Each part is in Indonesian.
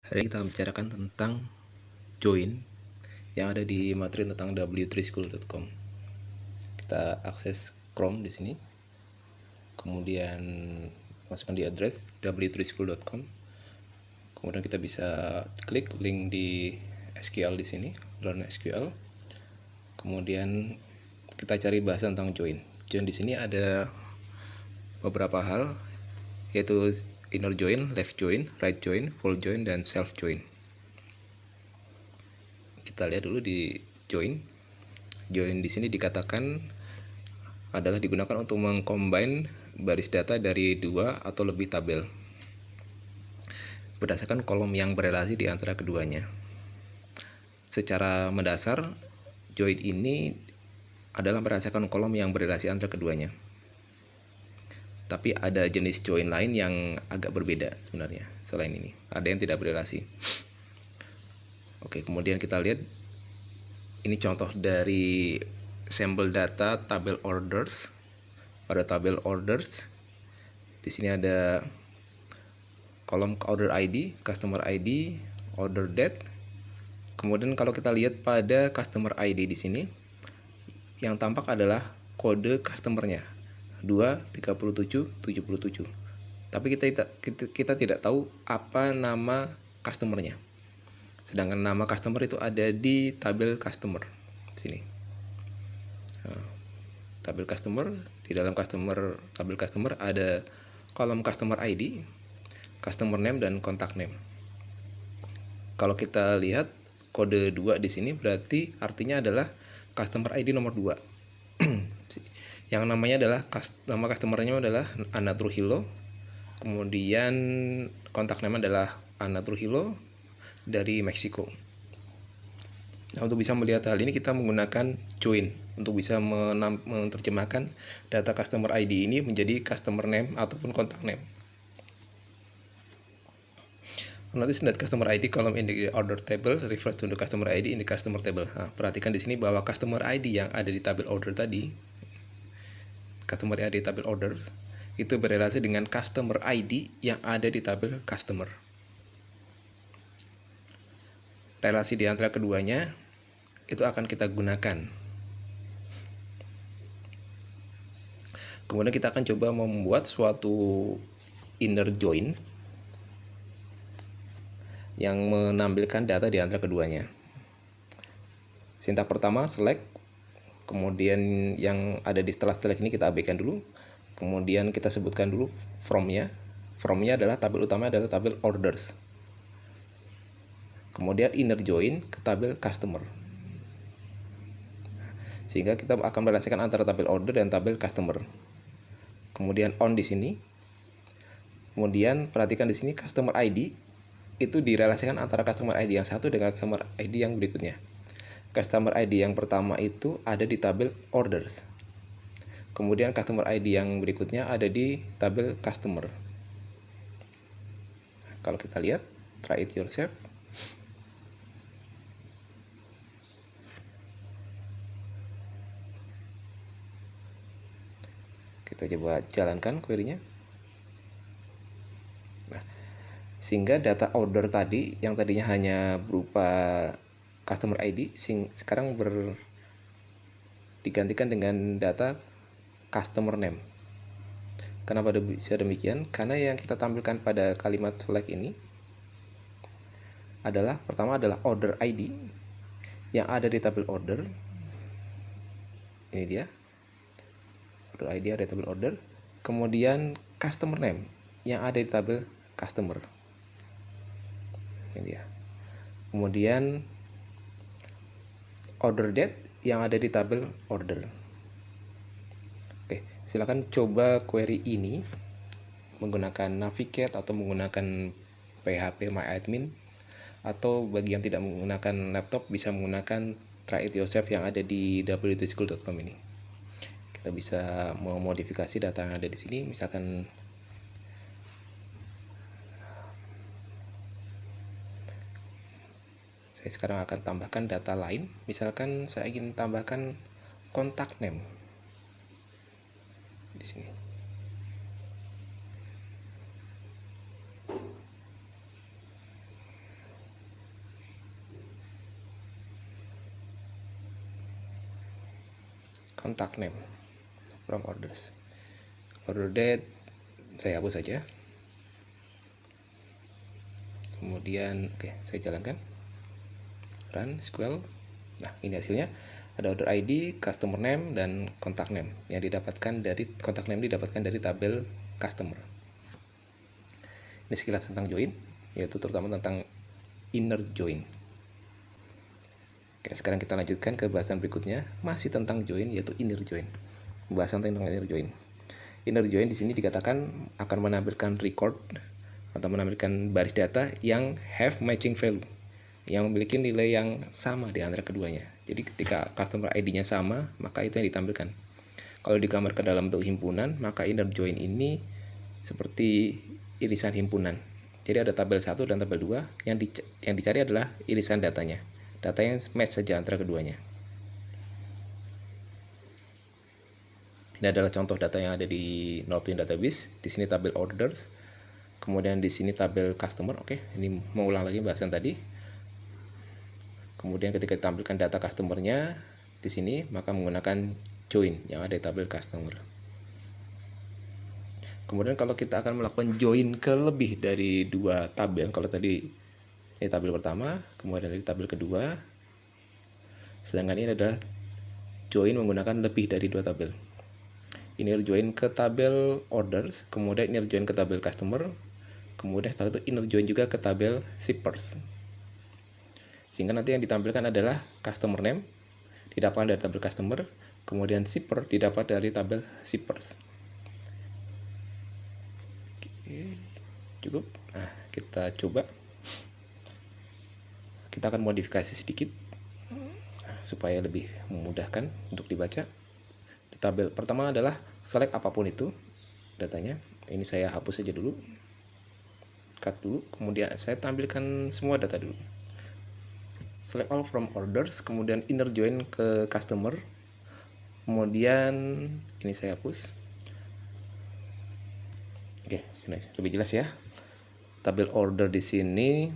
Hari ini kita bicarakan tentang join yang ada di materi tentang w3school.com. Kita akses Chrome di sini, kemudian masukkan di address w3school.com. Kemudian kita bisa klik link di SQL di sini, Learn SQL. Kemudian kita cari bahasa tentang join. Join di sini ada beberapa hal, yaitu inner join, left join, right join, full join, dan self join. Kita lihat dulu di join. Join di sini dikatakan adalah digunakan untuk mengcombine baris data dari dua atau lebih tabel berdasarkan kolom yang berelasi di antara keduanya. Secara mendasar, join ini adalah berdasarkan kolom yang berelasi antara keduanya. Tapi ada jenis join lain yang agak berbeda sebenarnya selain ini. Ada yang tidak berelasi. Oke, kemudian kita lihat ini contoh dari sampel data tabel orders. Pada tabel orders, di sini ada kolom order ID, customer ID, order date. Kemudian kalau kita lihat pada customer ID di sini, yang tampak adalah kode customernya 23777. Tapi kita tidak tahu apa nama customernya. Sedangkan nama customer itu ada di tabel customer sini. Tabel customer, di dalam tabel customer ada kolom customer ID, customer name, dan contact name. Kalau kita lihat kode 2 di sini berarti artinya adalah customer ID nomor 2. Yang namanya adalah nama customernya adalah Ana Trujillo. Kemudian kontak name adalah Ana Trujillo dari Meksiko. Nah, untuk bisa melihat hal ini kita menggunakan join untuk bisa menerjemahkan data customer ID ini menjadi customer name ataupun contact name. Notice that customer ID column in the order table refers to the customer ID in the customer table. Nah, perhatikan di sini bahwa customer ID yang ada di tabel order tadi, customer ID tabel order, itu berelasi dengan customer ID yang ada di tabel customer. Relasi di antara keduanya itu akan kita gunakan. Kemudian kita akan coba membuat suatu inner join yang menampilkan data di antara keduanya. Sintak pertama select, kemudian yang ada di setelah select ini kita abaikan dulu. Kemudian kita sebutkan dulu from-nya. From-nya adalah tabel utama adalah tabel orders. Kemudian inner join ke tabel customer. Sehingga kita akan merelasikan antara tabel order dan tabel customer. Kemudian on di sini. Kemudian perhatikan di sini customer ID itu direlasikan antara customer ID yang satu dengan customer ID yang berikutnya. Customer ID yang pertama itu ada di tabel orders. Kemudian customer ID yang berikutnya ada di tabel customer. Kalau kita lihat, try it yourself. Kita coba jalankan query-nya. Nah, sehingga data order tadi yang tadinya hanya berupa customer ID sekarang digantikan dengan data customer name. Kenapa bisa demikian? Karena yang kita tampilkan pada kalimat select ini adalah pertama adalah order ID yang ada di tabel order. Ini dia. Order ID ada di tabel order. Kemudian customer name yang ada di tabel customer. Ini dia. Kemudian order date yang ada di tabel order. Oke, silakan coba query ini menggunakan Navigate atau menggunakan PHP MyAdmin, atau bagi yang tidak menggunakan laptop bisa menggunakan try it yourself yang ada di w3school.com ini. Kita bisa memodifikasi data yang ada di sini, misalkan saya sekarang akan tambahkan data lain. Misalkan saya ingin tambahkan contact name di sini. contact name from orders. Order date saya hapus saja. Kemudian saya jalankan, run SQL. Nah, ini hasilnya. Ada order ID, customer name, dan contact name yang didapatkan dari contact name didapatkan dari tabel customer. Ini sekilas tentang join, yaitu terutama tentang inner join. Sekarang kita lanjutkan ke bahasan berikutnya, masih tentang join, yaitu inner join. Pembahasan tentang inner join. Inner join di sini dikatakan akan menampilkan record atau menampilkan baris data yang have matching value, yang memiliki nilai yang sama di antara keduanya. Jadi ketika customer ID-nya sama, maka itu yang ditampilkan. Kalau digambarkan dalam bentuk himpunan, maka inner join ini seperti irisan himpunan. Jadi ada tabel 1 dan tabel 2, yang dicari adalah irisan datanya. Data yang match saja antara keduanya. Ini adalah contoh data yang ada di Northwind database. Di sini tabel orders, kemudian di sini tabel customer. Ini mengulang lagi bahasan tadi. Kemudian ketika ditampilkan data customernya di sini, maka menggunakan join yang ada di tabel customer. Kemudian kalau kita akan melakukan join ke lebih dari 2 tabel, kalau tadi ini tabel pertama, kemudian dari tabel kedua, sedangkan ini adalah join menggunakan lebih dari 2 tabel. Inner join ke tabel orders, kemudian inner join ke tabel customer, kemudian setelah itu inner join juga ke tabel shippers. Sehingga nanti yang ditampilkan adalah customer name didapatkan dari tabel customer, kemudian shipper didapat dari tabel shippers. Cukup. Nah, kita coba. Kita akan modifikasi sedikit supaya lebih memudahkan untuk dibaca. Di tabel pertama adalah select apapun itu datanya. Ini saya hapus saja dulu, cut dulu, kemudian saya tampilkan semua data dulu. Select all from orders, kemudian inner join ke customer, kemudian ini saya hapus. Sini lebih jelas ya. Tabel order di sini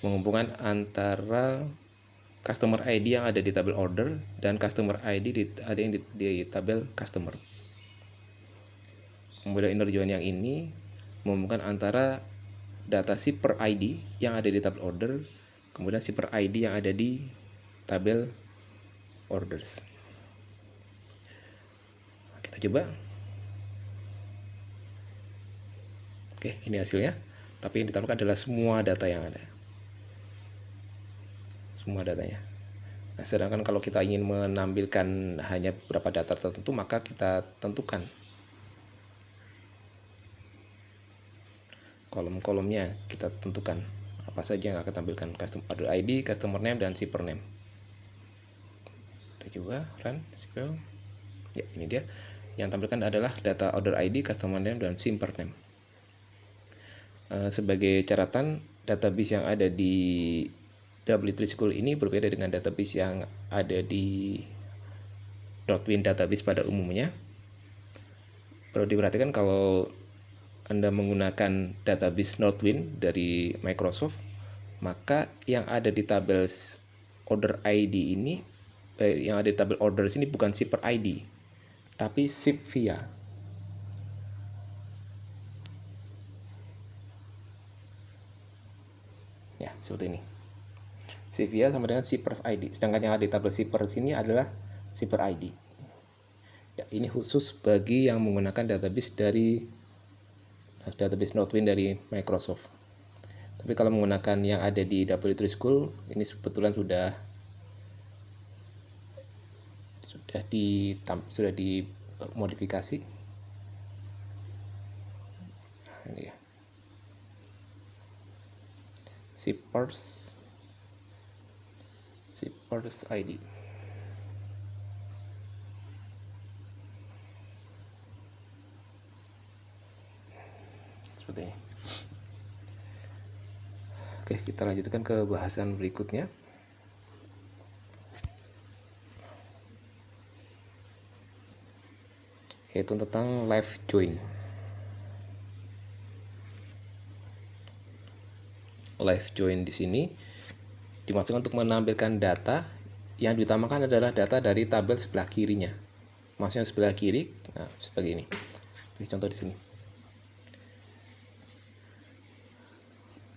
menghubungkan antara customer ID yang ada di tabel order dan customer ID ada yang di tabel customer. Kemudian inner join yang ini menghubungkan antara data shipper ID yang ada di tabel order, kemudian shipper ID yang ada di tabel orders. Kita coba. Ini hasilnya. Tapi yang ditampilkan adalah semua data yang ada. Semua datanya. Nah, sedangkan kalau kita ingin menampilkan hanya beberapa data tertentu, maka kita tentukan kolom-kolomnya, kita tentukan apa saja yang akan tampilkan, customer ID, customer name, dan shipper name. Kita coba run SQL. Ya, ini dia. Yang tampilkan adalah data order ID, customer name, dan shipper name. Sebagai catatan, database yang ada di W3 School ini berbeda dengan database yang ada di Northwind database pada umumnya. Perlu diperhatikan kalau Anda menggunakan database Northwind dari Microsoft, maka yang ada di tabel order ID ini, yang ada di tabel orders ini bukan shipper ID, tapi shipvia. Ya, seperti ini. Shipvia sama dengan shippers ID. Sedangkan yang ada di tabel shippers ini adalah shipper ID. Ya, ini khusus bagi yang menggunakan database Northwind dari Microsoft. Tapi kalau menggunakan yang ada di W3 School, ini sebetulnya sudah dimodifikasi. Ini ya. Shippers ID. Seperti ini. Kita lanjutkan ke bahasan berikutnya. Yaitu tentang live join. Live join di sini dimaksudkan untuk menampilkan data yang diutamakan adalah data dari tabel sebelah kirinya. Maksudnya sebelah kiri, nah seperti ini. Ini contoh di sini.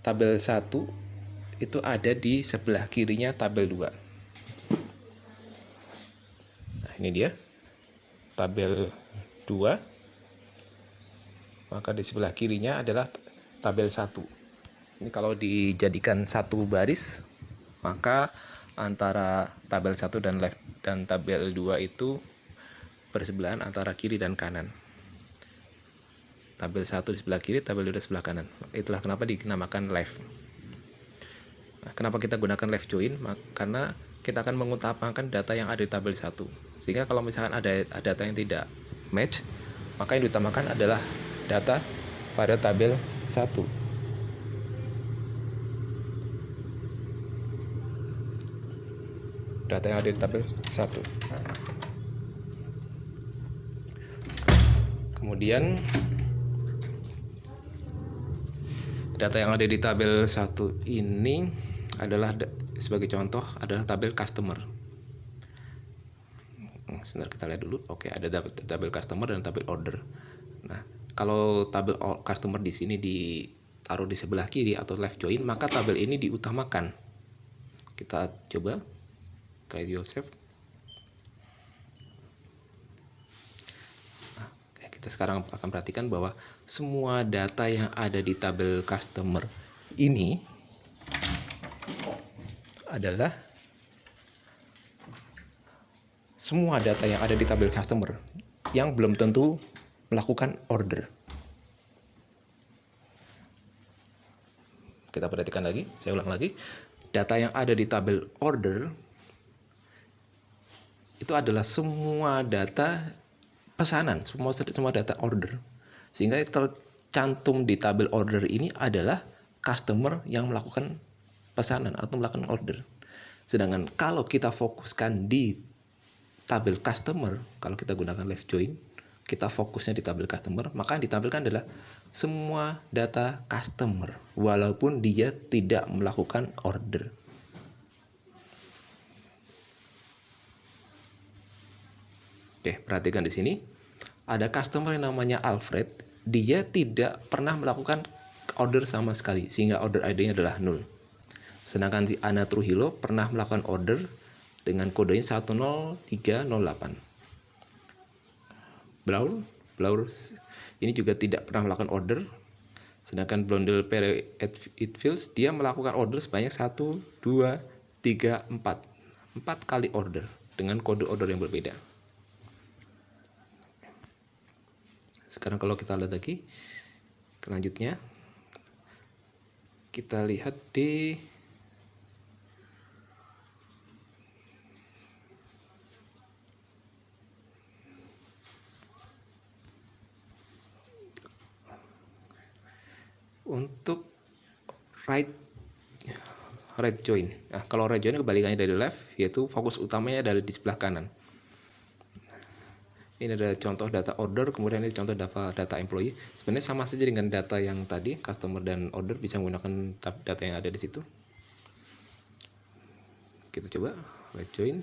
Tabel 1 itu ada di sebelah kirinya tabel 2. Nah, ini dia. Tabel 2. Maka di sebelah kirinya adalah tabel 1. Ini kalau dijadikan satu baris, maka antara tabel 1 dan tabel 2 itu bersebelahan antara kiri dan kanan. Tabel 1 di sebelah kiri, tabel 2 di sebelah kanan. Itulah kenapa dinamakan left. Nah, kenapa kita gunakan left join? Karena kita akan mengutamakan data yang ada di tabel 1. Sehingga kalau misalkan ada data yang tidak match, maka yang diutamakan adalah data pada tabel 1. Data yang ada di tabel 1. Kemudian data yang ada di tabel 1 ini adalah sebagai contoh adalah tabel customer. Sebentar kita lihat dulu. Oke, ada tabel customer dan tabel order. Nah, kalau tabel customer di sini ditaruh di sebelah kiri atau left join, maka tabel ini diutamakan. Kita coba try yourself. Nah, kita sekarang akan perhatikan bahwa semua data yang ada di tabel customer ini adalah semua data yang ada di tabel customer yang belum tentu melakukan order. Kita perhatikan lagi, saya ulang lagi. Data yang ada di tabel order itu adalah semua data pesanan, semua data order. Sehingga tercantum di tabel order ini adalah customer yang melakukan pesanan atau melakukan order. Sedangkan kalau kita fokuskan di tabel customer, kalau kita gunakan left join, kita fokusnya di tabel customer, maka yang ditampilkan adalah semua data customer walaupun dia tidak melakukan order. Oke, perhatikan di sini ada customer yang namanya Alfred, dia tidak pernah melakukan order sama sekali sehingga order ID-nya adalah 0. Sedangkan si Ana Trujillo pernah melakukan order dengan kodenya 10308. Blaur ini juga tidak pernah melakukan order. Sedangkan Blondel Pere Itfields dia melakukan order sebanyak 1, 2, 3, 4. 4 kali order dengan kode order yang berbeda. Sekarang kalau kita lihat lagi selanjutnya, kita lihat di untuk right join. Nah, kalau right join kebalikannya dari left, yaitu fokus utamanya ada di sebelah kanan. Ini ada contoh data order, kemudian ini contoh data employee. Sebenarnya sama saja dengan data yang tadi, customer dan order, bisa menggunakan data yang ada di situ. Kita coba right join.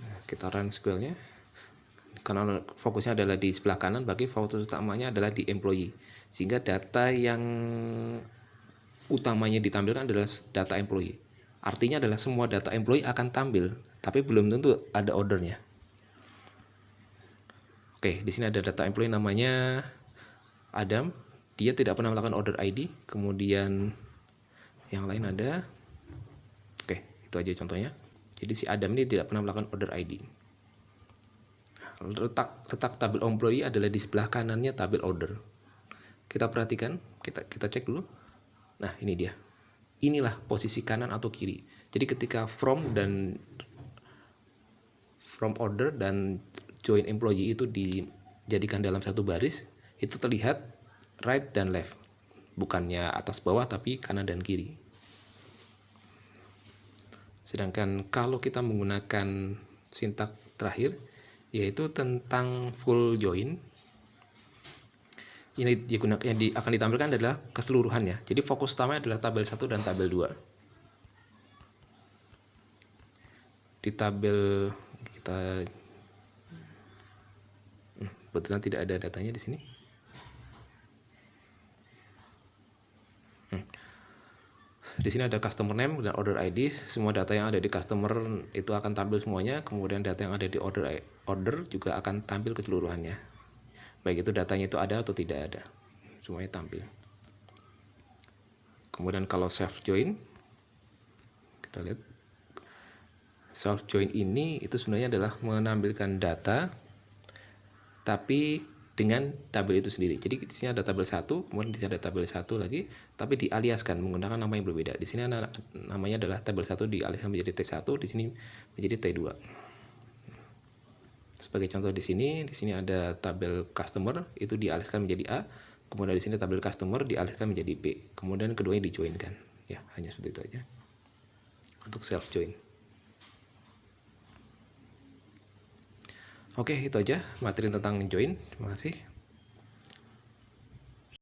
Nah, kita run SQL-nya. Karena fokusnya adalah di sebelah kanan, bagi fokus utamanya adalah di employee. Sehingga data yang utamanya ditampilkan adalah data employee. Artinya adalah semua data employee akan tampil, tapi belum tentu ada ordernya. Oke, di sini ada data employee namanya Adam. Dia tidak pernah melakukan order ID. Kemudian yang lain ada. Oke, itu aja contohnya. Jadi si Adam ini tidak pernah melakukan order ID. Letak tabel employee adalah di sebelah kanannya tabel order. Kita perhatikan, kita cek dulu. Nah, ini dia. Inilah posisi kanan atau kiri. Jadi ketika from order dan join employee itu dijadikan dalam satu baris, itu terlihat right dan left. Bukannya atas bawah tapi kanan dan kiri. Sedangkan kalau kita menggunakan sintak terakhir, yaitu tentang full join, ini yang akan ditampilkan adalah keseluruhannya. Jadi fokus utamanya adalah tabel 1 dan tabel 2. di tabel kita kebetulan tidak ada datanya di sini. Di sini ada customer name dan order ID. Semua data yang ada di customer itu akan tampil semuanya. Kemudian data yang ada di order juga akan tampil keseluruhannya. Baik itu datanya itu ada atau tidak ada, semuanya tampil. Kemudian kalau self join, kita lihat self join ini itu sebenarnya adalah menampilkan data tapi dengan tabel itu sendiri. Jadi di sini ada tabel 1, kemudian di sini ada tabel 1 lagi, tapi dialiaskan menggunakan nama yang berbeda. Di sini namanya adalah tabel 1 dialiaskan menjadi T1, di sini menjadi T2. Sebagai contoh di sini ada tabel customer itu dialihkan menjadi A, kemudian di sini tabel customer dialihkan menjadi B, kemudian keduanya dijoinkan. Ya, hanya seperti itu aja untuk self join. Oke, itu aja materi tentang join. Terima kasih.